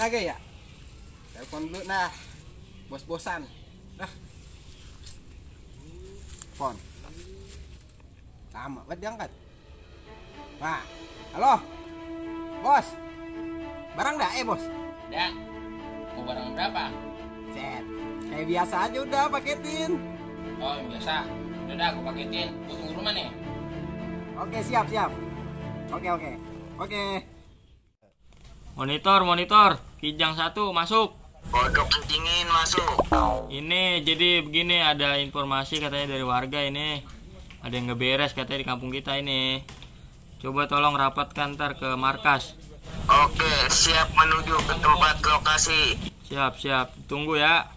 kagak ya? Telepon dulu nah. Bos-bosan. Dah. Telepon. Lama banget diangkat. Nah, halo. Bos. Barang dah, bos. Dah. Mau barang berapa? Set. Kayak biasa aja udah paketin. Oh, biasa. Udah dah, aku paketin. Gua tunggu rumah nih. Oke, siap. Oke. Monitor, Kijang 1 masuk. Kodok pentingin masuk. Ini jadi begini, ada informasi katanya dari warga ini. Ada yang ngeberes katanya di kampung kita ini. Coba tolong rapatkan ntar ke markas. Oke, siap menuju ke tempat lokasi. Siap. Tunggu ya.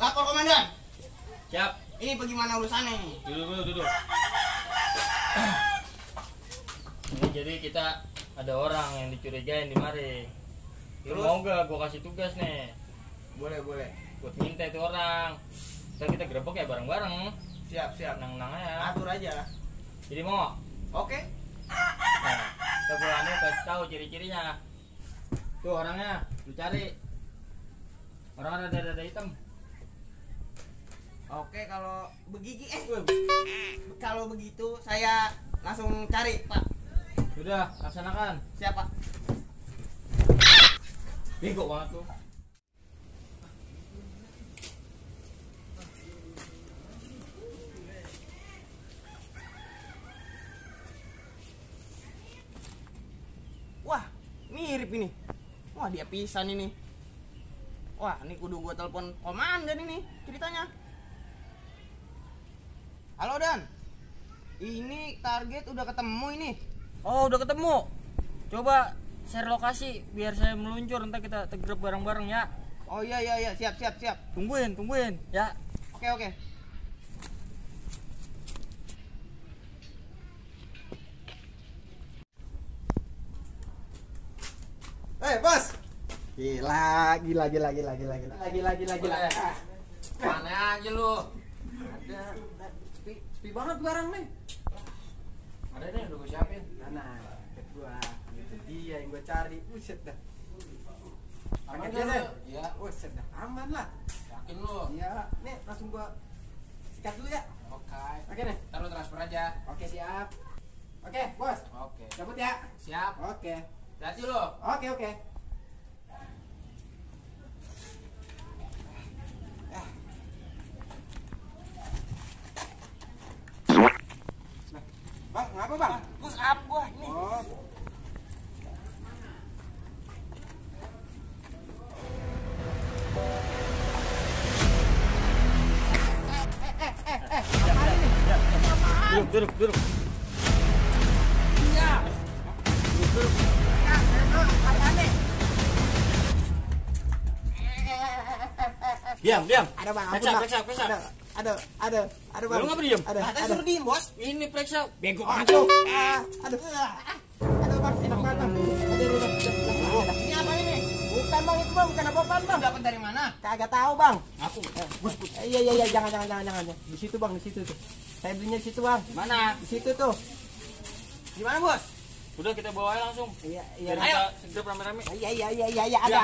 Lapor komandan. Siap. Ini bagaimana urusannya nih? Duduk. Ini jadi kita ada orang yang dicurigain di mari. Terus mau gak gua kasih tugas nih? Boleh. Buat minta itu orang. Ntar kita gerebek ya bareng-bareng. Siap. Nang ya. Atur aja. Jadi mau? Oke. Nah, kita bulannya kasih tahu ciri-cirinya. Tuh orangnya, lu cari. Orang ada dada hitam. Oke, kalau begigi kalau begitu saya langsung cari, Pak. Sudah, laksanakan. Siap, Pak. Bego banget tuh. Wah, mirip ini. Wah, dia pisan ini. Wah, ini kudu gua telepon komandan ini ceritanya. Halo, Dan. Ini target udah ketemu ini. Oh, udah ketemu. Coba share lokasi biar saya meluncur, ntar kita tegrep bareng-bareng ya. Oh iya, siap. Tungguin ya. Oke. Bos. Gila. Mana aja lu? Ada sepi banget barang nih. Ada nih, udah gua siapin. Nah, deket gua. Itu dia yang gua cari. Buset dah. Aman Pakai dia lu? deh. Iya. Buset dah. Aman lah. Yakin lu? Iya, nih langsung gua sikat dulu ya. Oke. Oke nih. Ntar lu transfer aja. Oke, siap. Oke, Bos. Oke. Cabut ya. Siap. Oke. Hati lu. Oke. Bang, ngapa bang? Push up gua ini. Oh. Duduk. Iya. Diam. Ada bang, Periksa. Ada bang. Lu ngapa diem? Ada. Suruh diem, Bos. Ini periksa. Bego Aduh. Aduh bang, enak banget bang. Aduh. Ini apa ini? Bukan bang, itu bang, bukan apa-apaan bang. Dapat dari mana? Kagak tahu bang. Aku. Iya, jangan. Di situ bang, di situ tuh. Saya belinya di situ bang. Mana? Di situ tuh. Gimana, Bos? Udah kita bawa aja langsung. Iya. Biar Ayo. kita segrep rame-rame. Iya, ada.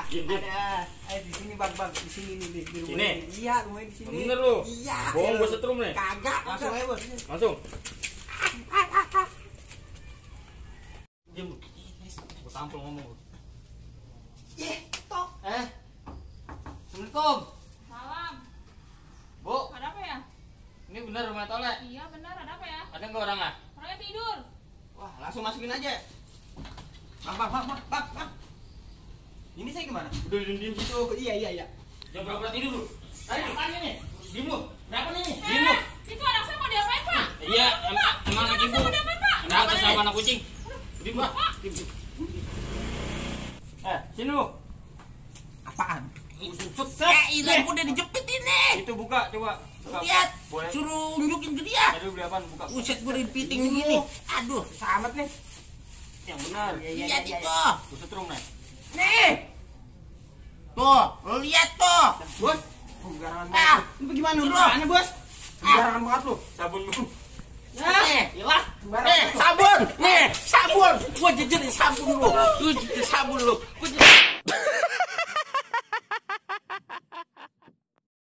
Diem. Ada. Di sini bang, di sini nih, di rumah Sini? ini. Iya, rumah di sini. Bener lu? Iya. Bohong gua setrum nih. Kagak, langsung aja bos. Langsung. Diam lu. Gua tampol ngomong. Tok. Assalamualaikum. Malam. Bu, Ada apa ya? ini bener rumah Tole? Iya benar, ada apa ya? Ada nggak orang ah? Orangnya tidur. Wah, langsung masukin aja. Bang. Ini saya gimana? Udah diem situ. Tuh, iya. Jam berapa tidur lu? Ayo, apaan ini? Diem lu. Berapa nih? Diem lu. Itu anak saya mau diapain, Pak? Iya, emang anak ibu. Mau diapain, Pak? Kenapa sama anak kucing? Diem lu. Diem. Sini lu. Apaan? Ini lampu udah dijepit ini. Itu buka, coba. Buka. Lihat, Boleh. suruh nunjukin ke dia. Tadi beli apaan? Buka. Buset, gue dipiting begini. Aduh, Samet nih. Yang benar. lihat itu. Gua setrum nih. Nih. Tuh, lo lihat tuh. Bos. Sembarangan Ah, banget. Lu gimana urusannya, Bos? Sembarangan banget lu. Sabun lu. Nih, Hilang. nih, sabun. Nih, sabun. Gua Gua jajan sabun lu. Lu jajan sabun lu.